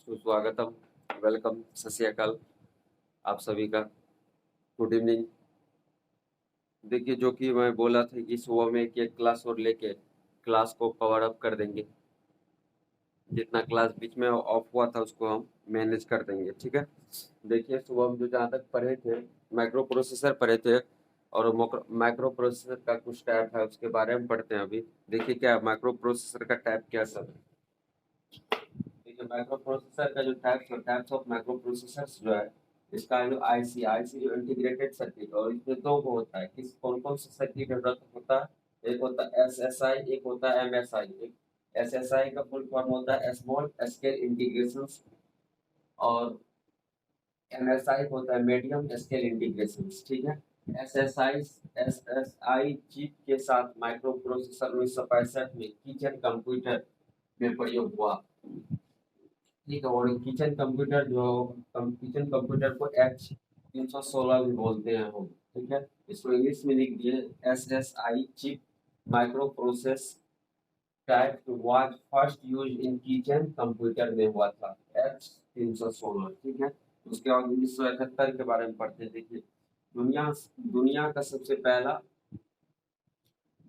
सुस्वागतम, वेलकम, सत श्री अकाल आप सभी का। Good evening. देखिए, जो कि मैं बोला था कि सुबह में एक क्लास और लेके क्लास को कवर अप कर देंगे। जितना क्लास बीच में ऑफ हुआ था उसको हम मैनेज कर देंगे, ठीक है। देखिए, सुबह हम जो जहाँ तक पढ़े थे, माइक्रो प्रोसेसर पढ़े थे, और माइक्रो प्रोसेसर का कुछ टाइप है, उसके बारे में पढ़ते हैं अभी। देखिए, क्या माइक्रो प्रोसेसर का टाइप क्या सब है। देखिए, माइक्रो प्रोसेसर का जो टाइप्स ऑफ माइक्रो प्रोसेसर जो है, इसका जो आईसी जो इंटीग्रेटेड सर्किट, और इसमें दो को होता है। किस कौन कौन सा सर्किट होता है। एक होता है एसएसआई, एक होता है एमएसआई। एक एसएसआई का फुल फॉर्म होता है स्मॉल स्केल इंटीग्रेशन, और एमएसआई होता है मीडियम स्केल इंटीग्रेशन, ठीक है। एसएसआई चिप के साथ माइक्रो प्रोसेसर 1965 में किचन कंप्यूटर में प्रयोग हुआ, ठीक है। और किचन कंप्यूटर को H316 भी बोलते हैं हम, ठीक है। इसको इंग्लिश में लिख दिए SSI chip micro process type was first use in kitchen computer में हुआ था, H316, ठीक है। उसके बाद 1971 के बारे में पढ़ते हैं। देखिए, दुनिया दुनिया का सबसे पहला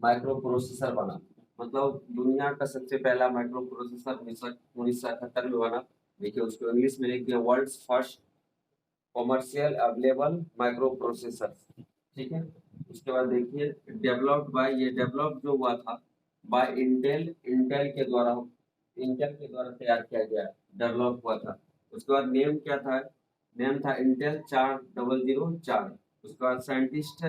माइक्रो प्रोसेसर बना, मतलब दुनिया का सबसे पहला माइक्रो प्रोसेसर 1971 में बना। देखिए, उसको इंग्लिश में लिख दिया world first commercial available micro processor, ठीक है। उसके बाद देखिए, डेवलप जो हुआ था बाय इंटेल के द्वारा तैयार किया गया, डेवलप हुआ था। उसके बाद नेम था इंटेल 4004। उसके बाद साइंटिस्ट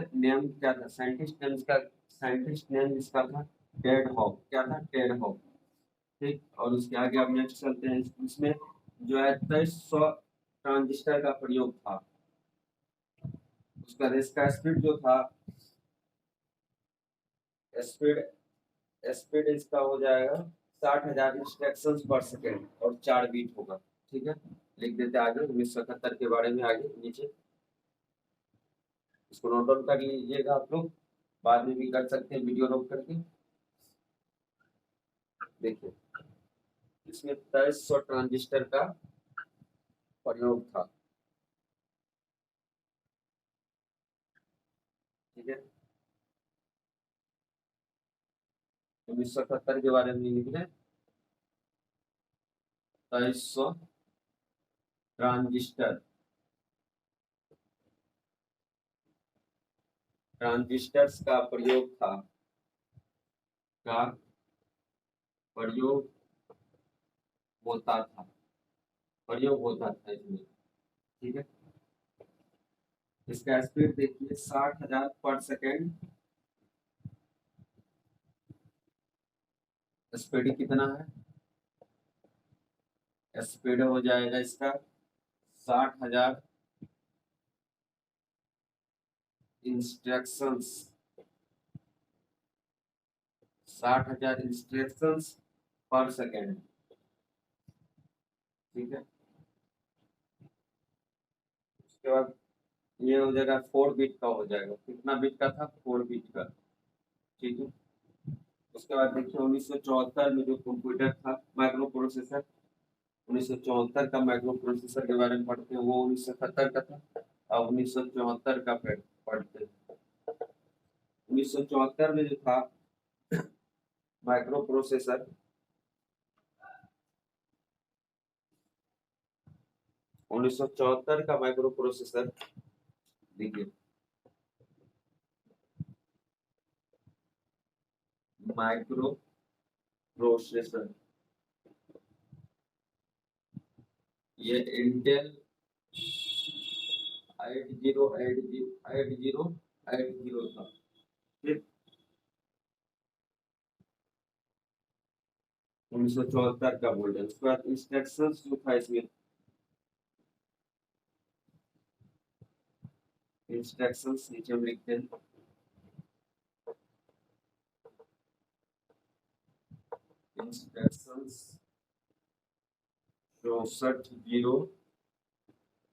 नेम जिसका था टेड हॉक, क्या था, टेड हॉक, ठीक। और उसके आगे आप नेक्स्ट चलते हैं। इसमें जो है 2300 ट्रांजिस्टर का प्रयोग था। इसका स्पीड जो था, स्पीड स्पीड इसका हो जाएगा 60,000 इंस्ट्रक्शन पर सेकेंड, और 4 बीट होगा, ठीक है। लिख देते आगे 1971 के बारे में, आगे नीचे इसको नोट डाउन कर लीजिएगा आप लोग, बाद में भी कर सकते हैं वीडियो रोक करके। देखिए, इसमें 2300 ट्रांजिस्टर का प्रयोग था, ठीक है। 1971 के बारे में लिख रहे हैं, 2300 ट्रांजिस्टर ट्रांजिस्टर्स का प्रयोग होता था इसमें, ठीक है। इसका स्पीड देखिए 60,000 पर सेकेंड। स्पीड कितना है, स्पीड हो जाएगा इसका 60,000 इंस्ट्रक्शंस 60,000 इंस्ट्रक्शंस पर सेकेंड, ठीक है। उसके बाद ये हो जाएगा 4 बीट का, हो जाएगा कितना बीट का था, 4 बीट का, ठीक है। उसके बाद देखिए 1974 में जो कंप्यूटर था माइक्रो प्रोसेसर, 1974 का माइक्रो प्रोसेसर के बारे में पढ़ते हैं। वो 1970 का था, अब 1974 का पढ़ते हैं। 1974 में जो था माइक्रो प्रोसेसर, 1974 का माइक्रो प्रोसेसर, देखिए माइक्रो प्रोसेसर, ये इंटेल 8080 था, ठीक। 1974 का बोल रहे हैं। उसके बाद इंस्ट्रक्शन जो था इसमें, इंस्ट्रक्शन नीचे हम लिखते हैं, इंस्ट्रक्शन 64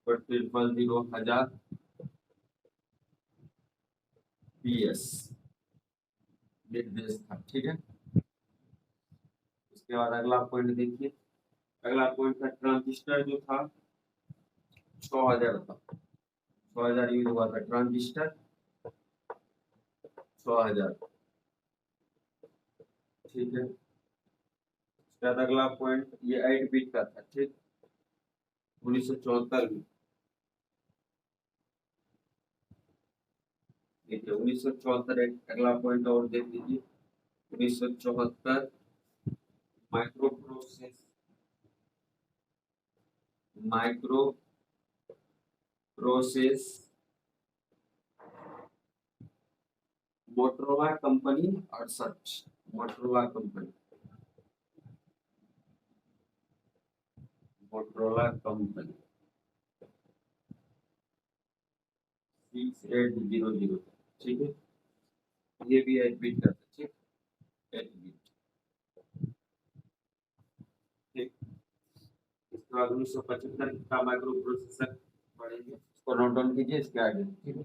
पर 53,000 PS निर्देश था, ठीक है। उसके बाद अगला पॉइंट देखिए, अगला पॉइंट था ट्रांजिस्टर जो था 6000 था, 6000 यूज हुआ था ट्रांजिस्टर 6000। ठीक है, उसके बाद अगला पॉइंट ये 8 बिट का था। ठीक, 1974 में। देखिए 1974 एक अगला पॉइंट और देख लीजिए। 1974 micro process micro process Motorola company 68, Motorola company, Motorola company 6800। ठीक है, ये भी 8 बिट का था। ठीक, 8 बिट। ठीक, इसके बाद 1975 का माइक्रो प्रोसेसर पढ़ेंगे, इसको नोट डाउन कीजिए, इसके आगे। ठीक है,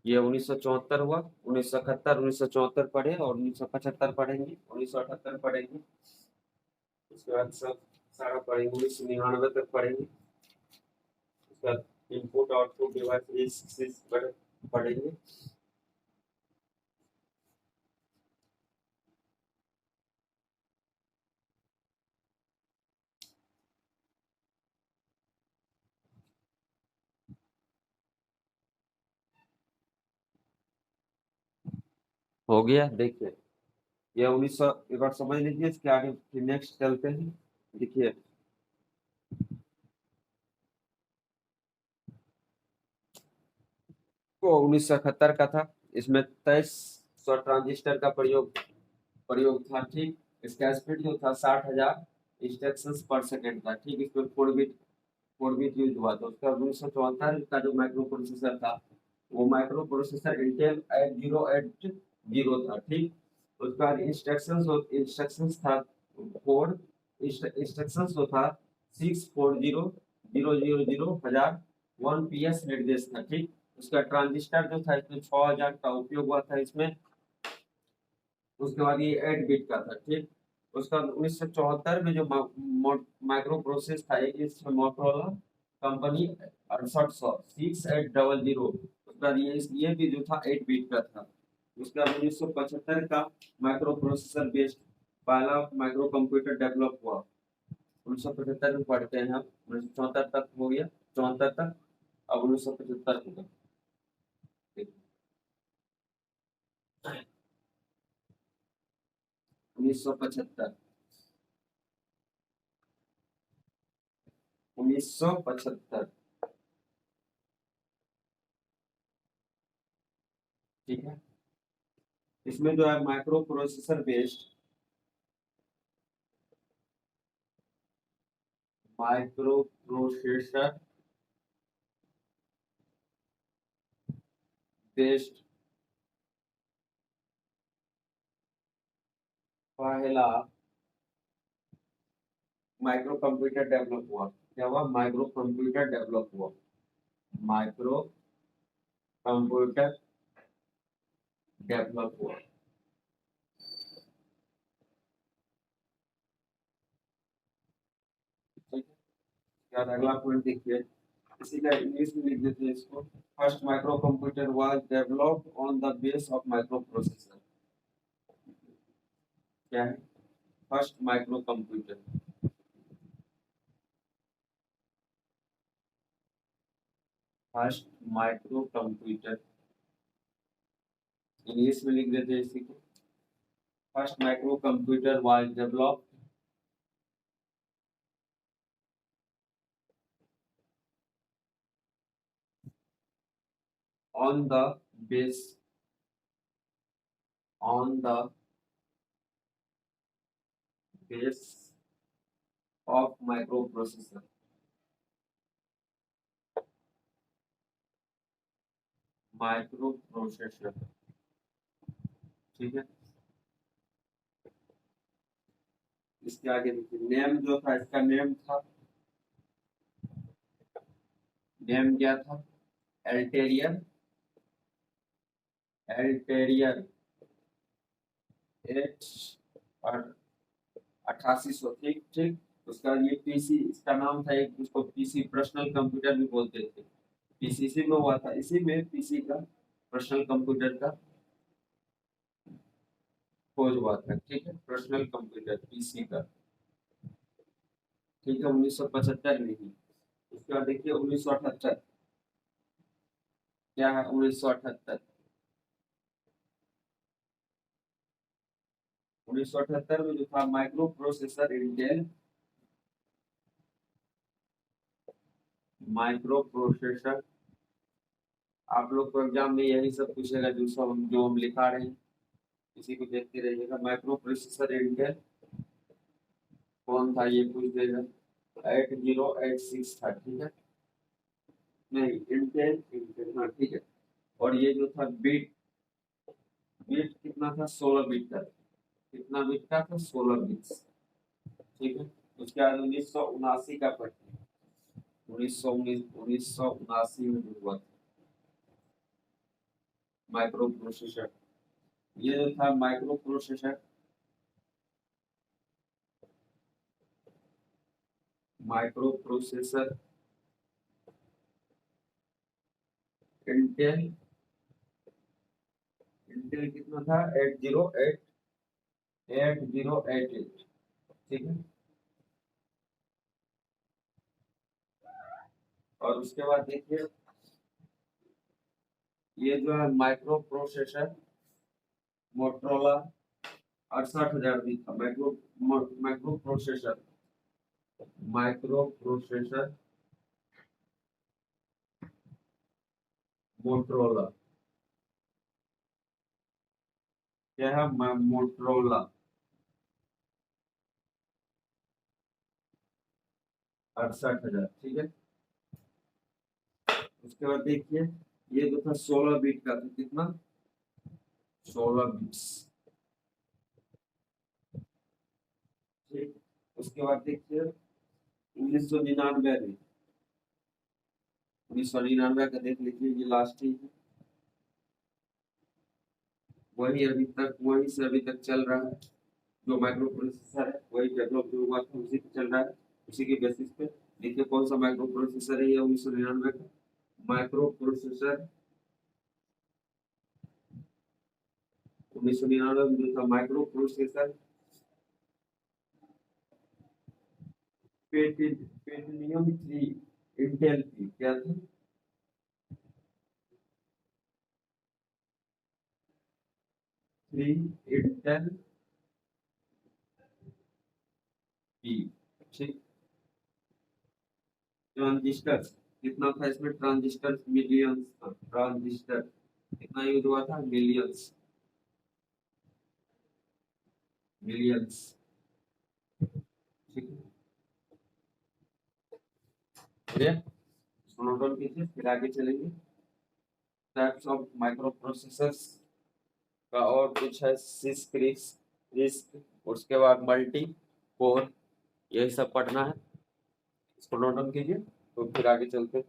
ये 1974 हुआ, 1971 1974 पढ़े और 1975 पढ़ेंगे, 1978 पढ़ेंगे, उसके बाद सब सारा पढ़ेंगे, 1999 तक पढ़ेंगे, उसके बाद इनपुट आउटपुट डिवाइस पढ़ेंगे। हो गया, देखिए ये 1900 एक बार समझ लीजिए, इसके आगे फिर नेक्स्ट चलते हैं। देखिए वो 1971 का था, इसमें 2300 ट्रांजिस्टर का प्रयोग था। ठीक, इसका स्पीड जो था 60,000 इंस्ट्रक्शंस पर सेकेंड था। ठीक, इसमें 4 बिट यूज हुआ था। उसका 1974 का जो माइक्रो प्रोसेसर था, वो माइक्रो प्रोसेसर इंटेल 8080 था। ठीक, उसका इंस्ट्रक्शंस था 4, इंस्ट्रक्शंस जो था 640000 1 पीएस निर्देश था। ठीक, उसका ट्रांजिस्टर जो था इसमें 6000 का उपयोग हुआ था इसमें। उसके बाद ये 8 बिट का था। ठीक, उसका 1974 में जो माइक्रो प्रोसेस था, एक इसमें मोटरोला कंपनी 6800 उसका ये भी जो था 8 बिट का था। उसके बाद 1975 का माइक्रो प्रोसेसर बेस्ड पहला माइक्रो कंप्यूटर डेवलप हुआ। 1975 में पढ़ते हैं हम, 1974 तक हो गया, 74 तक। अब 1975 होगा। 1975, 1975। ठीक है, इसमें जो है micro processor based micro processor based पहला माइक्रो कंप्यूटर डेवलप हुआ। क्या हुआ? माइक्रो कंप्यूटर डेवलप हुआ, माइक्रो कंप्यूटर डेवलप हुआ। ठीक है, क्या अगला पॉइंट देखिए, इसी का इंग्लिश में लिख देते हैं इसको। First micro computer was developed on the base of micro processor. क्या है? First micro computer, first micro computer, English में लिख देते हैं इसी को। First micro computer was developed on the base on the base of microprocessor, microprocessor. ठीक है, इसके आगे देखिए, नेम जो था इसका नेम था, नेम क्या था? एल्टेरियर, एल्टेरियर एट और 8800, ठीक ठीक। उसका ये पीसी, इसका नाम था एक, उसको पीसी पर्सनल कंप्यूटर भी बोलते थे। पीसी इसी में हुआ था, इसी में पीसी का, पर्सनल कंप्यूटर का खोज हुआ था, ठीक है, पर्सनल कंप्यूटर पीसी का, ठीक है, 1975 में ही। उसके बाद देखिए 1978, क्या है 1978? 1978 में जो था micro processor Intel, micro processor, आप लोग को एग्जाम में यही सब पूछेगा, जो हम लिखा रहे हैं, इसी को देखते रहिएगा। माइक्रो प्रोसेसर इंटेल कौन था ये पूछ देगा, 8086 था, ठीक है, नहीं इंटेल, इंटेल हाँ ठीक है। और ये जो था बीट, बीट कितना था, 16 बीट का, कितना बीट का था, 16 बीट, ठीक है। उसके बाद 1979 का पढ़ते हैं, 1979 में जो हुआ था माइक्रो प्रोसेसर, ये जो था micro processor, micro processor Intel, Intel कितना था, 8088, ठीक है। और उसके बाद देखिए ये जो है माइक्रो प्रोसेसर मोटरोला, 68,000 भी था, micro processor, micro processor Motorola, क्या है, मोटरोला, 68,000, ठीक है। उसके बाद देखिए ये जो था 16 बीट का था, कितना, 16 बीट्स, ठीक। उसके बाद देखिए 1999 में, 1999 का देख लीजिए, ये लास्ट ही है, वही अभी तक, वही से अभी तक चल रहा है, जो माइक्रो प्रोसेसर है वही डेवलप जो हुआ था उसी पे चल रहा है, उसी के बेसिस पे। देखिए कौन सा माइक्रो प्रोसेसर है ये 1999 का माइक्रो प्रोसेसर, 1999 में जो था माइक्रो प्रोसेसर पेटिनियम 3 इंटेल की, क्या था, 3 इंटेल की, ठीक। ट्रांजिस्टर कितना था इसमें, ट्रांजिस्टर मिलियंस था, ट्रांजिस्टर कितना यूज हुआ था, मिलियंस, मिलियंस, ठीक है। इसको नोट डाउन कीजिए, फिर आगे चलेंगे। टाइप्स ऑफ माइक्रो प्रोसेसर्स का और कुछ है, सिस्क्रिप्स, रिस्क, उसके बाद मल्टी कोर, यही सब पढ़ना है, इसको नोट डाउन कीजिए, तो फिर आगे चलते हैं।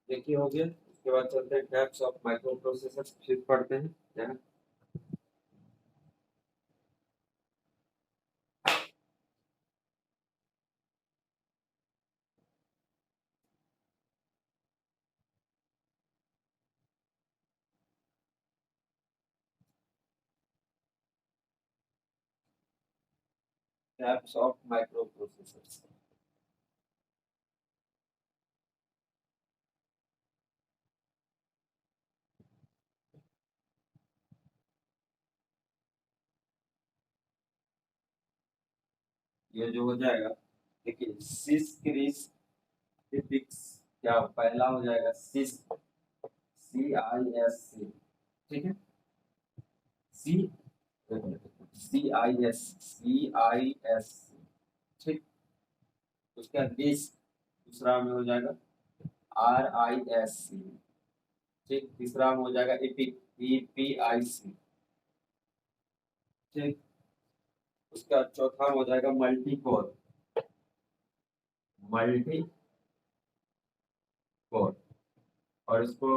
देखिए हो गया, उसके बाद चलते हैं टाइप्स ऑफ माइक्रो प्रोसेसर, फिर पढ़ते हैं क्या। Types of micro processors. ये जो हो जाएगा, देखिए सिस क्रिस फिक्स, क्या पहला हो जाएगा सिस, CISC, ठीक है, सी CIS, ठीक। उसका रिस दूसरा में हो जाएगा RISC, ठीक। तीसरा में हो जाएगा इपिक, EPIC, ठीक। उसका चौथा में हो जाएगा मल्टी कोर, मल्टी कोर। और इसको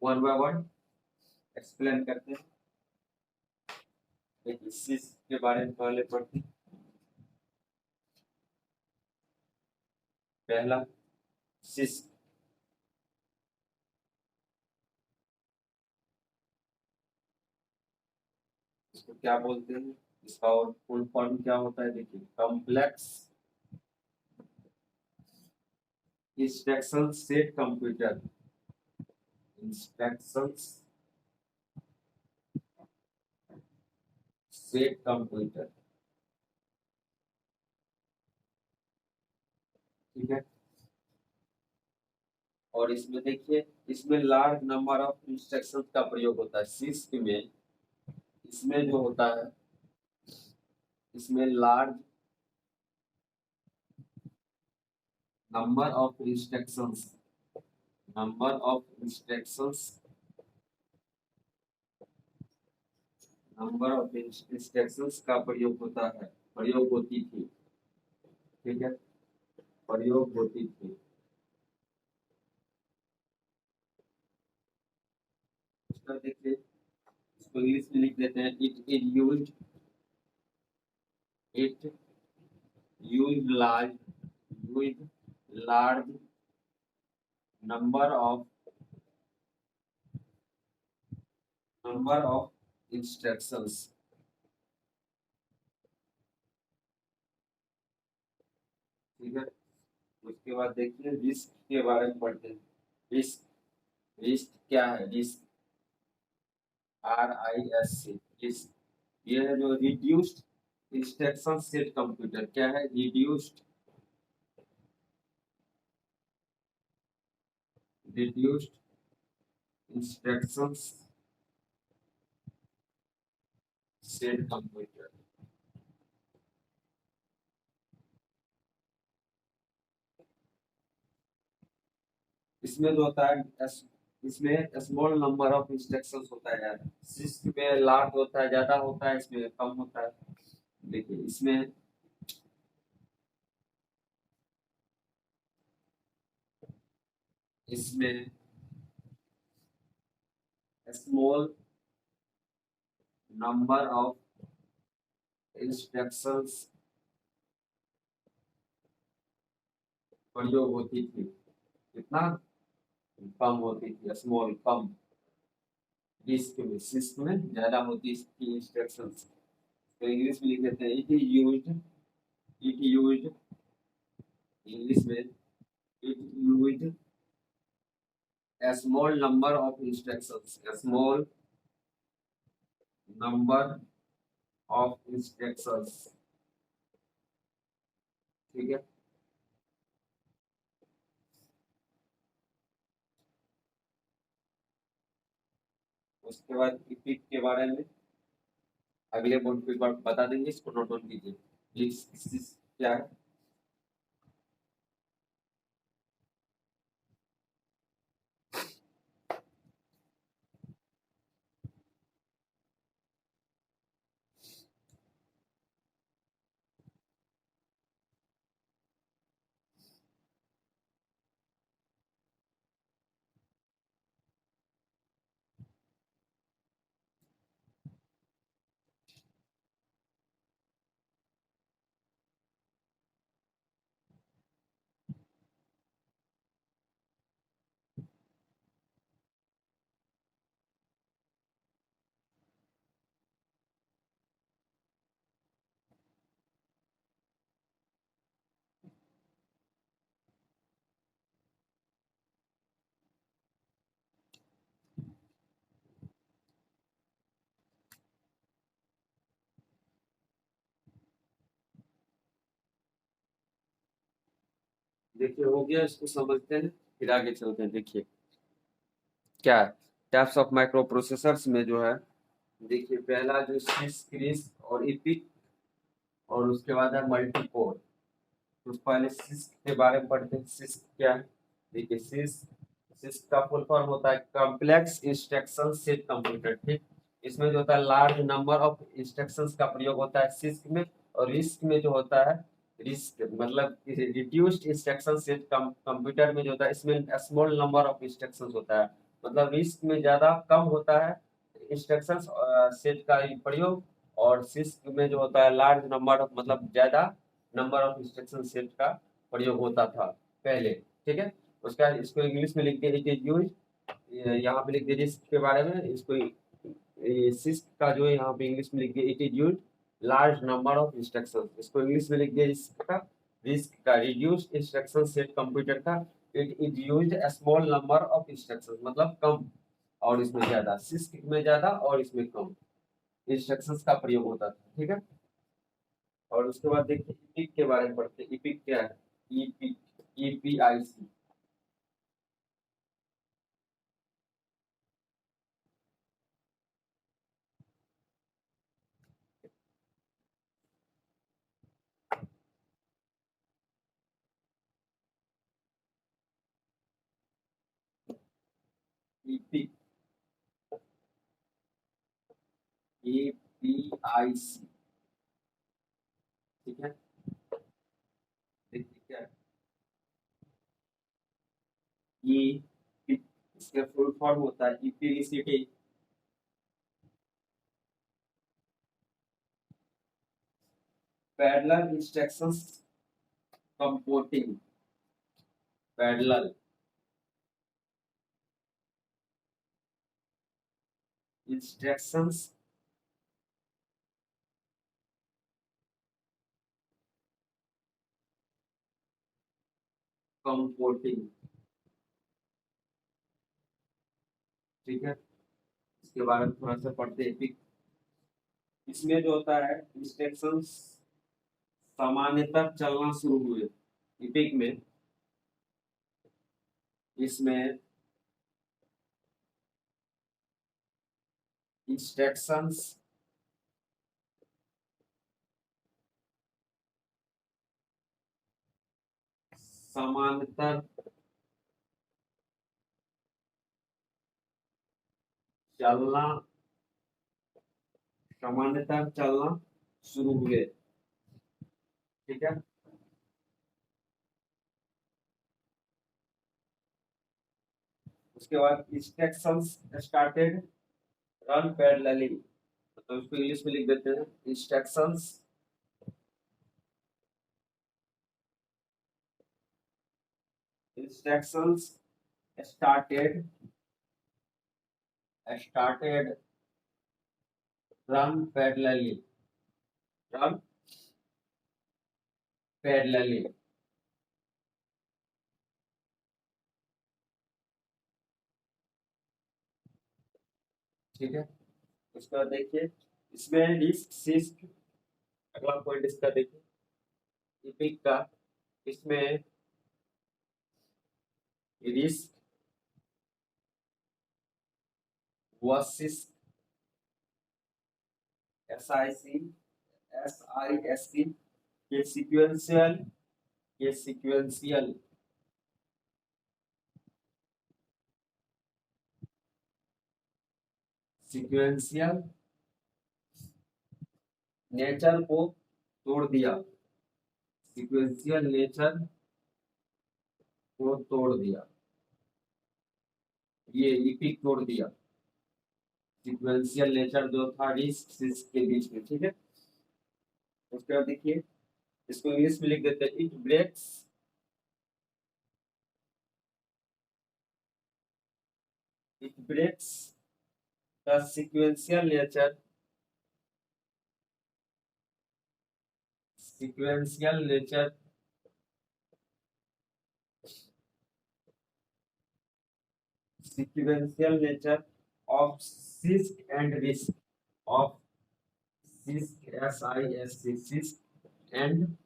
वन बाय वन एक्सप्लेन करते हैं। एक सिस के बारे में पहले पढ़ते हैं। पहला सिस, इसको क्या बोलते हैं, इसका और फुल फॉर्म क्या होता है, देखिए complex instruction set computer, instructions set computer, ठीक है। और इसमें देखिए, इसमें लार्ज नंबर ऑफ इंस्ट्रक्शंस का प्रयोग होता है सिस्क में। इसमें जो होता है, इसमें large number of instructions, number of instructions, number of instructions का प्रयोग होता है, प्रयोग होती थी, ठीक है, प्रयोग होती थी। उसका देखिए, इसको इंग्लिश में लिख देते हैं, it is used, it used large, used large number of, number of instructions, ठीक है। उसके बाद देखिए रिस्क के बारे में पढ़ते हैं। रिस्क, रिस्क क्या है, रिस्क RISC, रिस्क ये है जो रिड्यूस्ड इंस्ट्रक्शन सेट कंप्यूटर, क्या है, reduced, reduced instructions set computer. इसमें जो होता है इसमें स्मॉल नंबर ऑफ इंस्ट्रक्शंस होता है यार, सिस्क में लार्ज होता है, ज्यादा होता है, इसमें कम होता है। देखिए इसमें, इसमें स्मॉल नंबर ऑफ इंस्ट्रक्शंस प्रयोग होती थी, कितना, कम होती थी, स्मॉल कम। डिस्क में, सिस्क में ज्यादा होती इसकी इंस्ट्रक्शंस। तो इंग्लिश में लिख देते हैं, it is used, it used, English में it used a small number of instructions, a small number of instructions, ठीक है। उसके बाद इपिक के बारे में अगले पॉइंट पे बता देंगे, इसको नोट डाउन कीजिए। क्या है, देखिए हो गया, इसको समझते हैं फिर आगे चलते हैं। देखिए क्या टाइप्स ऑफ माइक्रो प्रोसेसर्स में जो है, देखिए पहला जो सिस क्रिस और इपिक, और उसके बाद है मल्टी कोर। तो पहले सिस्क के बारे में पढ़ते हैं। सिस्क क्या है? देखिए सिस्क का फुल फॉर्म होता है कॉम्प्लेक्स इंस्ट्रक्शन सेट कंप्यूटर। ठीक, इसमें जो होता है लार्ज नंबर ऑफ इंस्ट्रक्शंस का प्रयोग होता है सिस्क में। और रिस्क में जो होता है, रिस्क मतलब रिड्यूस्ड इंस्ट्रक्शन सेट कंप्यूटर में जो होता है, इसमें स्मॉल नंबर ऑफ इंस्ट्रक्शंस होता है। मतलब रिस्क में ज्यादा कम होता है इंस्ट्रक्शंस सेट का प्रयोग, और सिस्क में जो होता है लार्ज नंबर ऑफ मतलब ज्यादा नंबर ऑफ इंस्ट्रक्शन सेट का प्रयोग होता था पहले। ठीक है, उसका इसको इंग्लिश में लिख दिया इट इज यूज। यहाँ पे लिख दिया रिस्क के बारे में, इसको सिस्क का जो है यहाँ पे इंग्लिश में लिख दिया it is use large number of instruction. इसको इंग्लिश में लिख दिया रिस्क का रिड्यूस्ड इंस्ट्रक्शन सेट कंप्यूटर का। It is use small number of instruction मतलब कम, और इसमें ज्यादा। सिस्क में ज्यादा और इसमें कम इंस्ट्रक्शंस का प्रयोग होता था। ठीक है, और उसके बाद देखिए इपिक के बारे में पढ़ते हैं। इपिक क्या है? EPIC, EPIC. EPIC, EPIC. ठीक है, देखिए क्या है ये, इसका फुल फॉर्म होता है इपीलिसिटी, पैरेलल इंस्ट्रक्शंस कंपोर्टिंग, पैरेलल इंस्ट्रक्शंस कंपोर्टिंग। ठीक है, इसके बारे में थोड़ा सा पढ़ते हैं। इपिक, इसमें जो होता है इंस्ट्रक्शंस सामान्यतः चलना शुरू हुए। इपिक में, इसमें इंस्ट्रक्शंस समानांतर चलना, समानांतर चलना शुरू हुए। ठीक है, उसके बाद इंस्ट्रक्शंस स्टार्टेड रन पैरेलली, तो उसको इंग्लिश में लिख देते हैं instructions instructions started started run parallelly, run parallelly. ठीक है, उसका देखिए इसमें डिस्क सिस्क, अगला पॉइंट इसका देखिए इपिक का, इसमें रिस्क व सिस्क, एसआईसी, एसआईएससी के सीक्वेंशियल, के सीक्वेंशियल सीक्वेंशियल नेचर को तोड़ दिया, सीक्वेंशियल नेचर को तोड़ दिया, ये इपिक तोड़ दिया सीक्वेंशियल नेचर जो था रिस्क सिस्क के बीच में। ठीक है, उसके बाद देखिए इसको इंग्लिश में लिख देते हैं it breaks the sequential nature, sequential nature sequential nature of CISC and RISC, of CISC, SISC, CISC and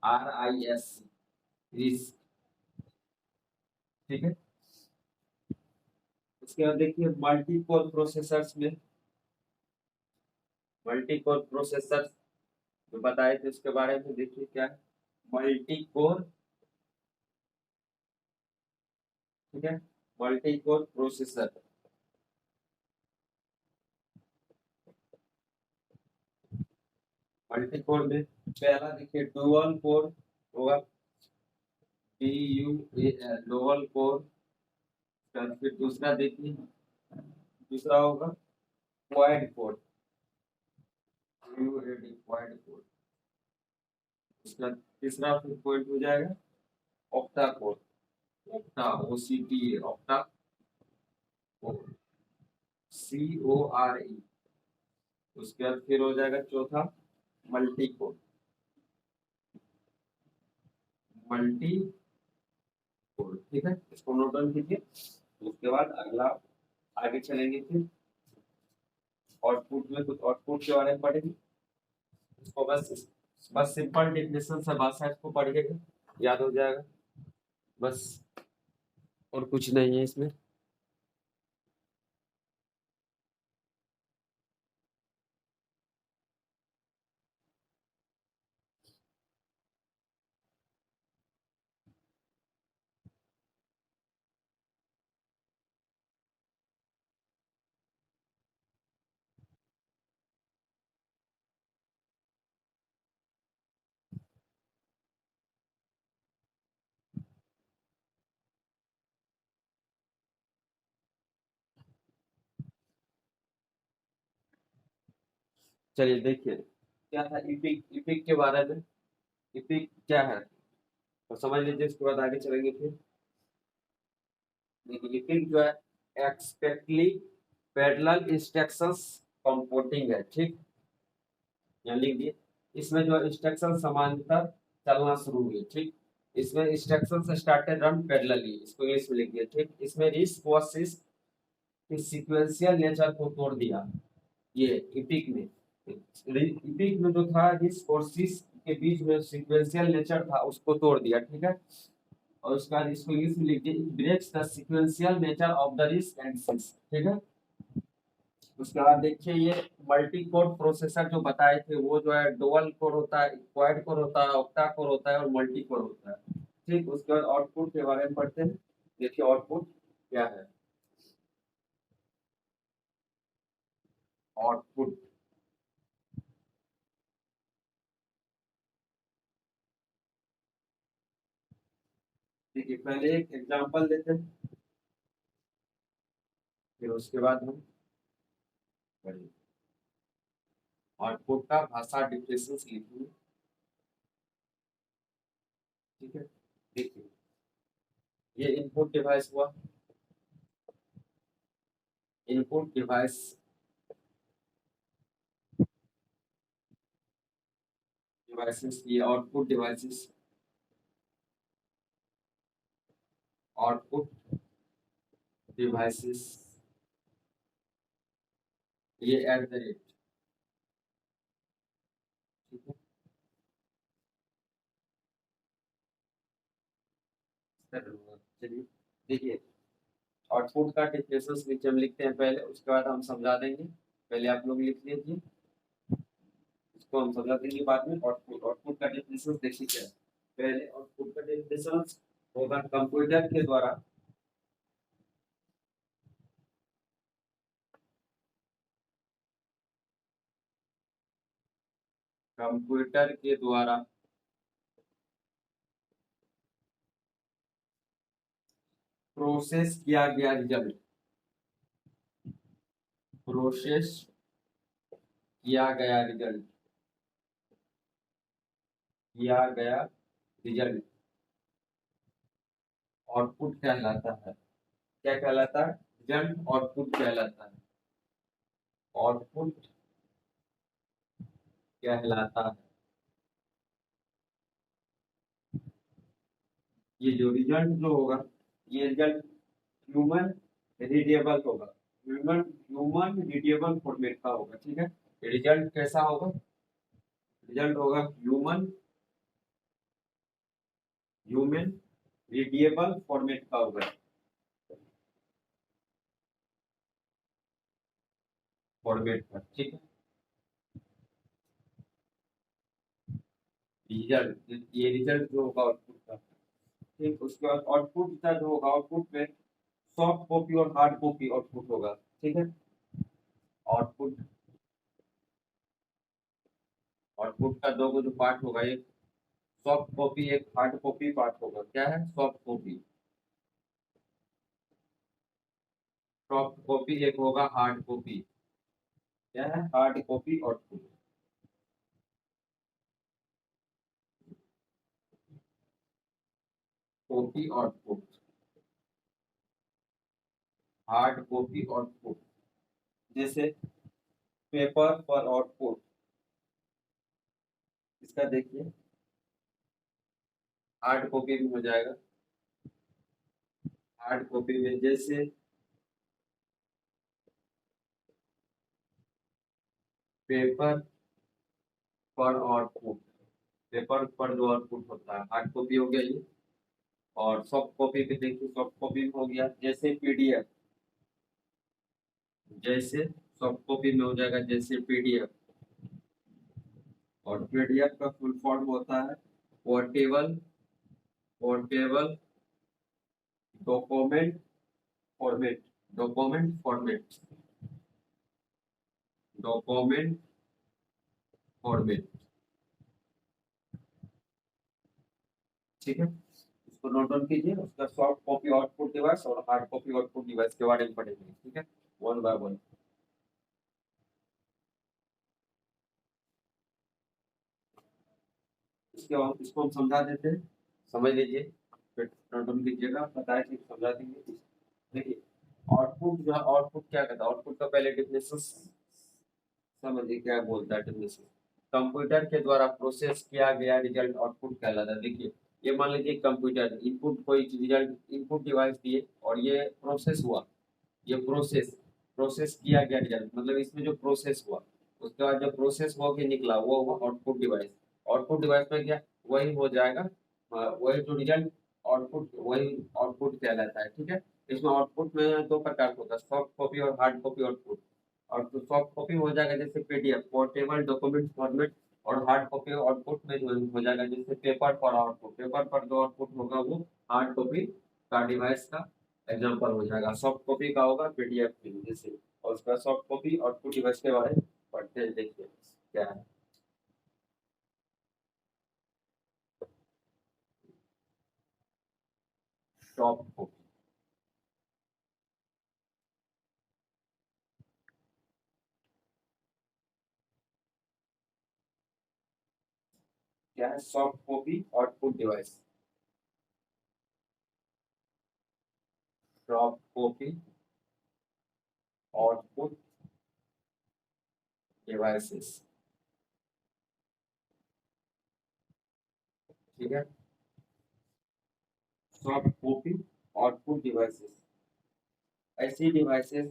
RISC। Risk, ठीक है। उसके बाद देखिए मल्टी कोर प्रोसेसर्स में, मल्टी कोर प्रोसेसर जो बताए थे उसके बारे में देखिए क्या है, मल्टी कोर, ठीक है, multi core processor. Multi core में पहला देखिए डुअल कोर होगा, DUAL डुअल कोर। फिर दूसरा देखिए, दूसरा होगा quad core, QAD quad core. उसका तीसरा फिर पॉइंट हो जाएगा octa core, octa OCTA octa core, CORE। उसके बाद फिर हो जाएगा चौथा मल्टी कोर, मल्टी कोर, ठीक है, इसको नोट डाउन कीजिए। उसके बाद अगला आगे चलेंगे, फिर आउटपुट में कुछ आउटपुट के बारे में पढ़ेंगे। इसको बस बस सिंपल डेफिनेशन से भाषा इसको पढ़िएगा, याद हो जाएगा बस, और कुछ नहीं है इसमें। चलिए देखिए क्या था इपिक, इपिक के बारे में। इपिक क्या है तो समझ लीजिए, इसके बाद आगे चलेंगे फिर। देखिए इपिक जो है एक्सपेक्टली पैरेलल इंस्ट्रक्शंस कंपोर्टिंग है, ठीक, यहाँ लिख दिए। इसमें जो इंस्ट्रक्शन समांतर चलना शुरू हुए, ठीक, इसमें इंस्ट्रक्शन स्टार्टेड रन पैरेलली, इसको इंग्लिश में लिख दिया, ठीक। इसमें रिस्क वर्सेस सीक्वेंशियल नेचर को तोड़ दिया, ये इपिक में। इपिक में जो था रिस्क और सिस के बीच में सीक्वेंशियल नेचर था उसको तोड़ दिया, ठीक है। और उसके बाद इसको इंग्लिश में लिख दिया, breaks the sequential nature of the risk analysis, ठीक है। उसके बाद देखिए ये मल्टी कोर प्रोसेसर जो बताए थे वो जो है डुअल कोर होता है, क्वाड कोर होता है, ऑक्टा कोर होता है और मल्टी कोर होता है, ठीक। उसके बाद आउटपुट के बारे में पढ़ते हैं। देखिए आउटपुट क्या है, आउटपुट, देखिए पहले एक एग्जांपल देते हैं, फिर उसके बाद हम पढ़ेंगे। आउटपुट का भाषा डिफरेंस लिखिए, ठीक है। देखिए ये इनपुट डिवाइस हुआ, इनपुट डिवाइस, डिवाइसेस, ये आउटपुट डिवाइसेस, आउटपुट डिवाइसेस, ये एट द रेट, ठीक है। चलिए देखिए आउटपुट का डिफरेंस नीचे हम लिखते हैं पहले, उसके बाद हम समझा देंगे। पहले आप लोग लिख लीजिए, इसको हम समझा देंगे बाद में। आउटपुट, आउटपुट का डिफरेंस देखिए क्या है। पहले आउटपुट का डिफरेंस होगा कंप्यूटर के द्वारा, कंप्यूटर के द्वारा प्रोसेस किया गया रिजल्ट, प्रोसेस किया गया रिजल्ट, किया गया रिजल्ट आउटपुट कहलाता है। क्या कहलाता है, रिजल्ट आउटपुट कहलाता है, आउटपुट कहलाता है। ये जो रिजल्ट जो होगा, ये रिजल्ट ह्यूमन रीडेबल होगा, ह्यूमन ह्यूमन रीडेबल फॉर्मेट का होगा, ठीक है। रिजल्ट कैसा होगा, रिजल्ट होगा ह्यूमन ह्यूमन रीडेबल फॉर्मेट का होगा, फॉर्मेट का, ठीक है। रिजल्ट, ये रिजल्ट जो होगा आउटपुट का, ठीक। उसके बाद आउटपुट का जो होगा, आउटपुट में सॉफ्ट कॉपी और हार्ड कॉपी आउटपुट होगा, ठीक है। आउटपुट, आउटपुट का दो जो पार्ट होगा, एक सॉफ्ट कॉपी एक हार्ड कॉपी पार्ट होगा। क्या है सॉफ्ट कॉपी? सॉफ्ट कॉपी एक होगा, हार्ड कॉपी क्या है, hard copy output. Copy output, hard copy output. जैसे पेपर पर आउटपुट, इसका देखिए हार्ड कॉपी भी हो जाएगा। हार्ड कॉपी में जैसे पेपर पर आउटपुट, पेपर पर जो आउटपुट होता है हार्ड कॉपी हो गया ये। और सॉफ्ट कॉपी भी देखिए, सॉफ्ट कॉपी में हो गया जैसे पीडीएफ, जैसे सॉफ्ट कॉपी में हो जाएगा जैसे पीडीएफ। और पीडीएफ का फुल फॉर्म होता है portable, portable document format, document format, document format, ठीक है। इसको नोट डाउन कीजिए। उसका सॉफ्ट कॉपी आउटपुट डिवाइस और हार्ड कॉपी आउटपुट डिवाइस के बारे में पढ़ेंगे, ठीक है, वन बाय वन। इसके बाद इसको हम समझा देते हैं, समझ लीजिए, फिर नोट डाउन कीजिएगा, पता है कि समझा देंगे। देखिए आउटपुट जो है, आउटपुट क्या कहता है, आउटपुट का पहले डेफिनेशन समझिए क्या बोलता है डेफिनेशन। कंप्यूटर के द्वारा प्रोसेस किया गया रिजल्ट आउटपुट कहलाता है। देखिए ये मान लीजिए कंप्यूटर इनपुट, कोई रिजल्ट इनपुट डिवाइस दिए और ये प्रोसेस हुआ, ये प्रोसेस, प्रोसेस किया गया रिजल्ट, मतलब इसमें जो प्रोसेस हुआ, उसके बाद जो प्रोसेस हो के निकला वो हुआ आउटपुट डिवाइस। आउटपुट डिवाइस में क्या वही हो जाएगा, वही जो रिजल्ट आउटपुट, वही आउटपुट कहलाता है, ठीक है। इसमें आउटपुट में दो प्रकार का होता है, सॉफ्ट कॉपी और हार्ड कॉपी आउटपुट। और तो सॉफ्ट कॉपी हो जाएगा जैसे पीडीएफ, पोर्टेबल डॉक्यूमेंट फॉर्मेट। और हार्ड कॉपी आउटपुट में जो हो जाएगा जैसे पेपर पर आउटपुट, पेपर पर जो आउटपुट होगा वो हार्ड कॉपी का डिवाइस का एग्जांपल हो जाएगा। सॉफ्ट कॉपी का होगा पीडीएफ में जैसे। और उसका सॉफ्ट कॉपी आउटपुट डिवाइस के बारे में पढ़ते हैं, देखिए क्या है। सॉफ्ट कॉपी क्या है, soft copy output device, soft copy output devices, ठीक है। सॉफ्ट कॉपी आउटपुट डिवाइसेस, ऐसी डिवाइसेस,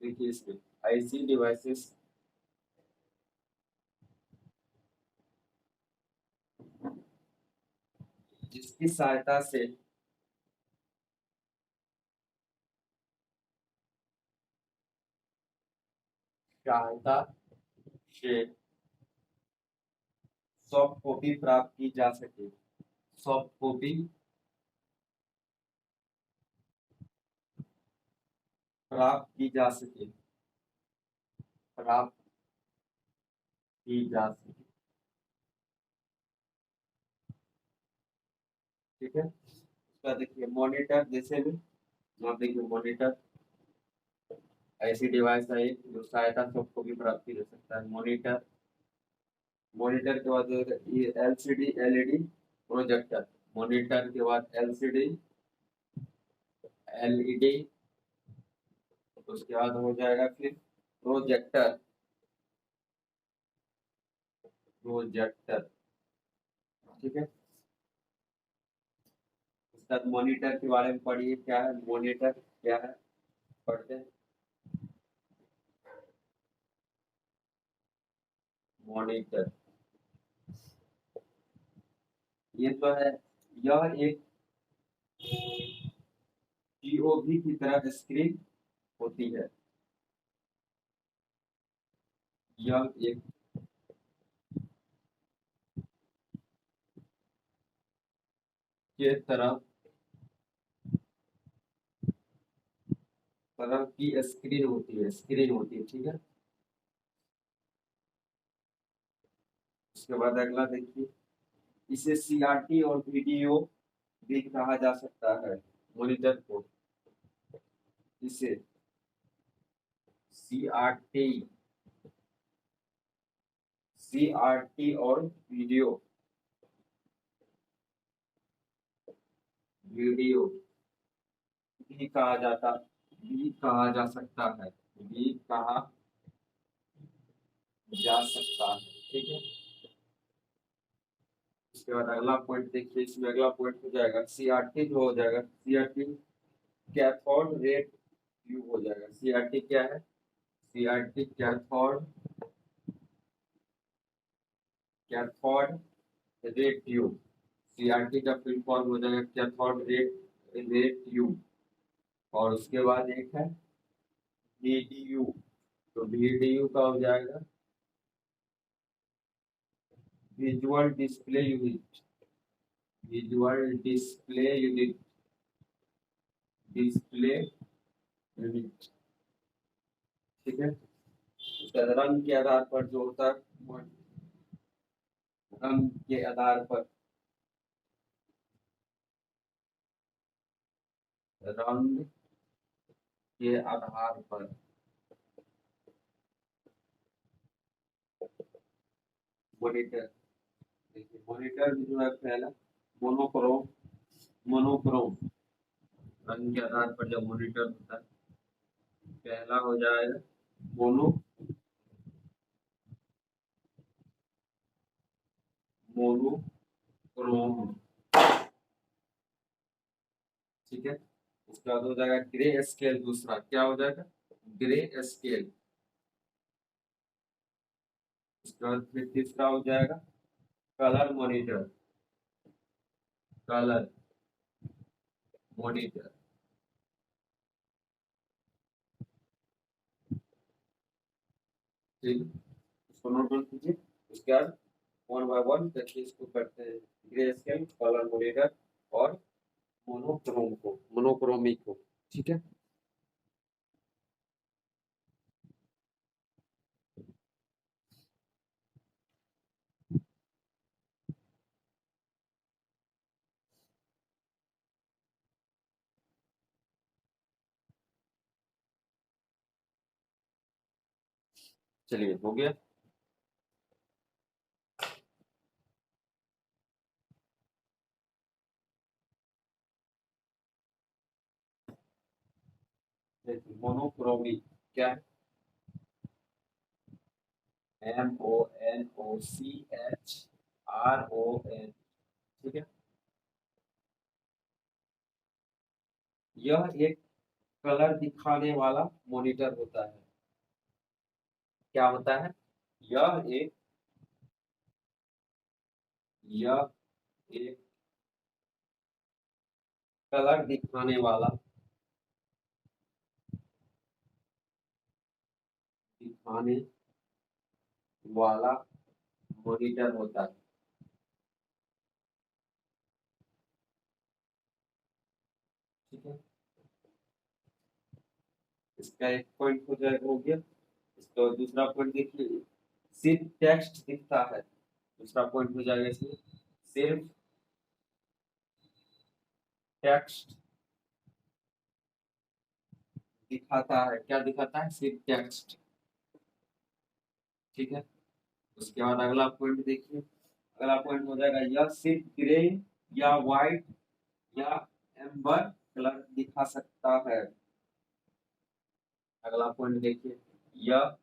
देखिए इसमें ऐसी डिवाइसेस जिसकी सहायता से सहायता से सॉफ्ट कॉपी प्राप्त की जा सके, सॉफ्ट कॉपी प्राप्त की जा सके, प्राप्त की जा सके, ठीक है। उसका देखिए मॉनिटर, जैसे में आप देखिए मॉनिटर ऐसी डिवाइस है एक जो सहायता सॉफ्ट कॉपी प्राप्त की जा सकता है, मॉनिटर। मॉनिटर के बाद ये एलसीडी एलईडी प्रोजेक्टर, मॉनिटर के बाद एलसीडी एलईडी, उसके बाद हो जाएगा फिर प्रोजेक्टर, प्रोजेक्टर, ठीक है। उसका मॉनिटर के बारे में पढ़िए, क्या है मॉनिटर, क्या है पढ़ते हैं। मॉनिटर ये तो है यह एक टीओवी की तरह स्क्रीन होती है। यह एक के तरह की स्क्रीन होती है, ठीक है। उसके बाद अगला देखिए, इसे सीआरटी और वीडियो भी कहा जा सकता है। मॉनिटर को इसे सीआरटी सीआरटी और वीडियो भी कहा जा सकता है, भी कहा जा सकता है, ठीक है। उसके बाद अगला पॉइंट देखिए, इसमें अगला पॉइंट हो जाएगा सीआरटी, जो हो जाएगा सीआरटी कैथोड रे ट्यूब हो जाएगा। सीआरटी क्या है? CRT cathode ray tube. CRT का फुल फॉर्म हो जाएगा कैथोड रे ट्यूब। और उसके बाद एक है वीडीयू। तो वीडीयू का हो जाएगा visual display unit. Visual display unit, ठीक है। उसका रंग के आधार पर जो होता है, रंग के आधार पर रंग के आधार पर मॉनिटर। देखिए मॉनिटर जो है पहला मोनोक्रोम। मोनोक्रोम रंग के आधार पर जब मॉनिटर होता है, पहला हो जाएगा मोनो मोनोक्रोम, ठीक है। उसके बाद हो जाएगा ग्रे स्केल। दूसरा क्या हो जाएगा? Grey scale. उसके बाद फिर तीसरा हो जाएगा कलर मॉनिटर। कलर मॉनिटर, ठीक है। इसको नोट डाउन कीजिए। उसके बाद वन बाय वन करके इसको करते हैं, ग्रे स्केल, कलर मॉनिटर और मोनोक्रोमिक को, ठीक है। चलिए हो गया। देखिए मोनोक्रोमिक क्या है? MONOCHRON, ठीक है। यह एक कलर दिखाने वाला मॉनिटर होता है। क्या होता है? यह एक यह एक कलर दिखाने वाला मॉनिटर होता है, ठीक है। इसका एक पॉइंट हो जाएगा, हो गया। इसका दूसरा पॉइंट देखिए, सिर्फ टेक्स्ट दिखता है। दूसरा पॉइंट हो जाएगा इसमें, सिर्फ टेक्स्ट दिखाता है। क्या दिखाता है? सिर्फ टेक्स्ट, ठीक है। उसके बाद अगला पॉइंट देखिए, अगला पॉइंट हो जाएगा यह सिर्फ ग्रे या व्हाइट या एम्बर कलर दिखा सकता है। अगला पॉइंट देखिए, यह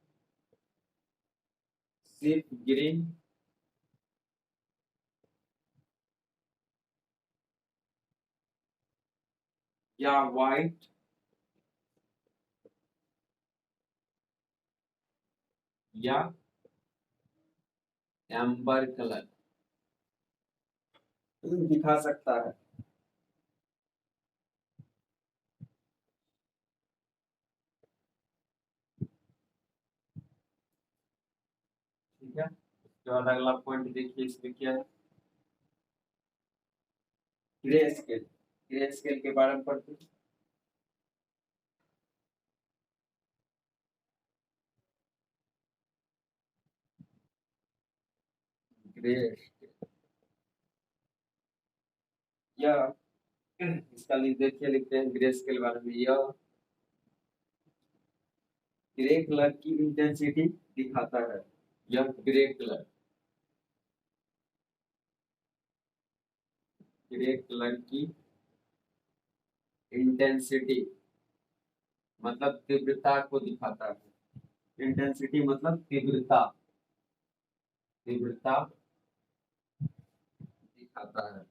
सिर्फ ग्रीन या व्हाइट या एम्बर कलर दिखा सकता है। ठीक है, उसके बाद अगला पॉइंट देखिए, इसमें क्या है, ग्रे स्केल। ग्रे स्केल के बारे में पढ़ते हैं। ग्रे या इसका देखिए, लिखते हैं ग्रे स्केल बारे में, यह ग्रे कलर की इंटेंसिटी दिखाता है। यह ग्रे कलर, ग्रे कलर की इंटेंसिटी मतलब तीव्रता को दिखाता है। इंटेंसिटी मतलब तीव्रता, तीव्रता दिखाता है।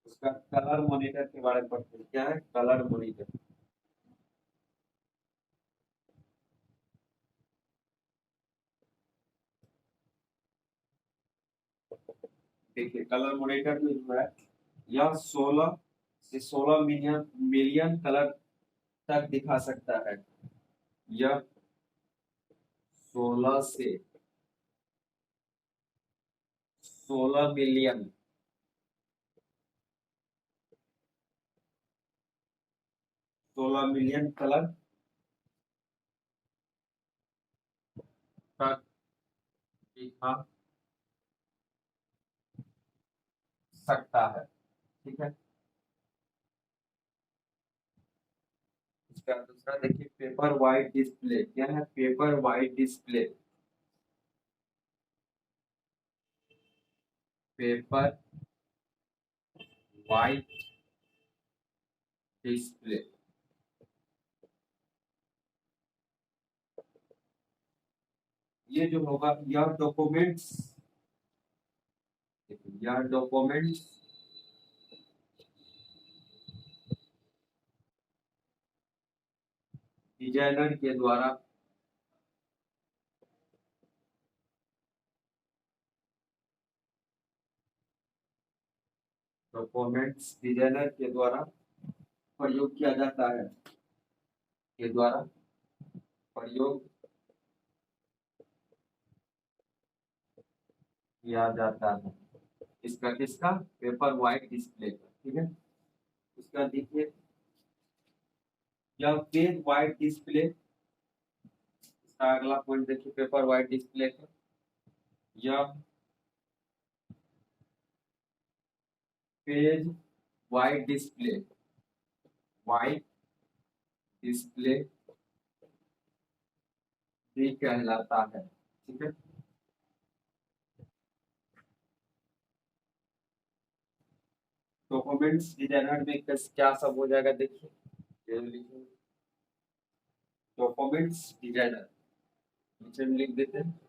उसका कलर मॉनिटर के बारे में पढ़ते हैं। क्या है कलर मॉनिटर? देखिए कलर मॉनिटर में जो है, यह 16 से 16 मिलियन मिलियन कलर तक दिखा सकता है। यह 16 से 16 मिलियन, 16 मिलियन कलर तक दिखा सकता है। ठीक है, इसका दूसरा देखिए, पेपर वाइट डिस्प्ले। क्या है paper white display? Paper white display, ये जो होगा, यह डॉक्यूमेंट्स डिजाइनर के द्वारा डॉक्यूमेंट्स डिजाइनर के द्वारा प्रयोग किया जाता है। के द्वारा प्रयोग किया जाता है। इसका किसका? पेपर वाइट डिस्प्ले का। ठीक है, उसका देखिए, यह पेज वाइट डिस्प्ले, इसका अगला पॉइंट देखिए, पेपर वाइट डिस्प्ले का। यह page white display, white display भी कहलाता है। ठीक है, डॉक्यूमेंट्स डिजाइनर में क्या सब हो जाएगा देखिए, डॉक्यूमेंट्स डिजाइनर नीचे में लिख देते हैं,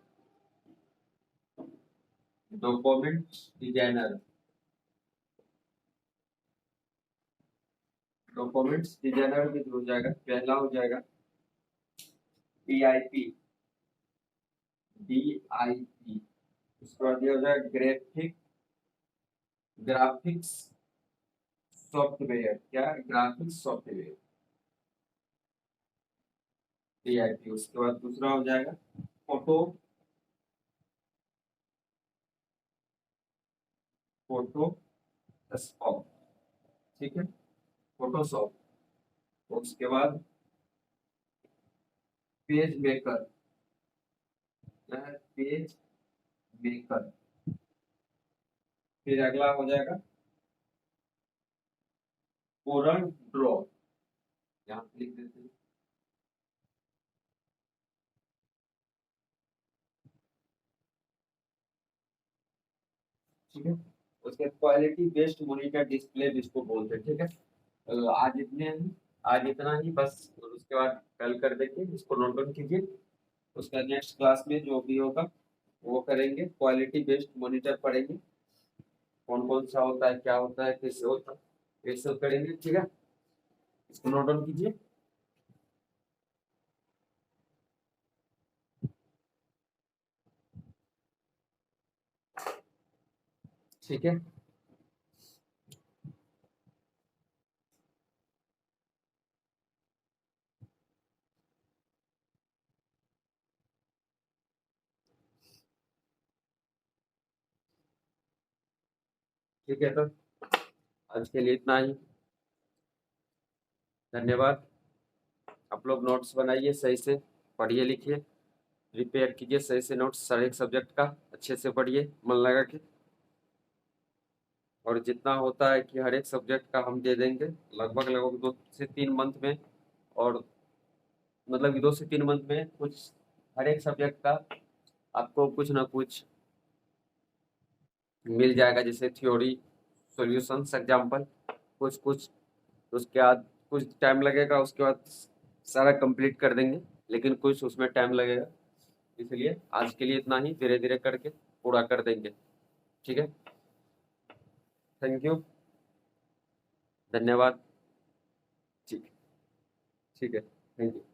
डॉक्यूमेंट्स डिजाइनर। डॉक्यूमेंट्स डिजाइनर में जो हो जाएगा, पहला हो जाएगा DIP, DIP। उसके बाद ये हो जाएगा ग्राफिक्स सॉफ्टवेयर। क्या? Graphics software, DIP। उसके बाद दूसरा हो जाएगा फोटो, फोटोशॉप। ठीक है, फोटोशॉप। उसके बाद पेज मेकर। क्या है? Page maker. फिर अगला हो जाएगा कोरल ड्रॉ, यहाँ पे लिख देते हैं। ठीक है, उसके क्वालिटी बेस्ड मॉनिटर डिस्प्ले जिसको बोलते हैं। ठीक है, तो आज इतने ही, आज इतना ही बस। और उसके बाद कल कर देंगे, इसको नोट डाउन कीजिए। उसका नेक्स्ट क्लास में जो भी होगा वो करेंगे, क्वालिटी बेस्ड मॉनिटर पढ़ेंगे, कौन कौन सा होता है, क्या होता है, कैसे होता है, ये सब करेंगे। ठीक है, इसको नोट डाउन कीजिए। ठीक है। ठीक है, तो आज के लिए इतना ही। धन्यवाद। आप लोग नोट्स बनाइए, सही से पढ़िए लिखिए, प्रिपेयर कीजिए सही से नोट्स, हर एक सब्जेक्ट का अच्छे से पढ़िए मन लगा के। और जितना होता है कि हर एक सब्जेक्ट का हम दे देंगे लगभग लगभग 2 से 3 मंथ में। और मतलब कि 2 से 3 मंथ में कुछ हर एक सब्जेक्ट का आपको कुछ ना कुछ मिल जाएगा, जैसे थ्योरी, सॉल्यूशंस, एग्जाम्पल, कुछ कुछ। उसके बाद कुछ टाइम लगेगा, उसके बाद सारा कंप्लीट कर देंगे, लेकिन कुछ उसमें टाइम लगेगा। इसलिए आज के लिए इतना ही, धीरे धीरे करके पूरा कर देंगे। ठीक है, थैंक यू, धन्यवाद। ठीक, ठीक है, थैंक यू।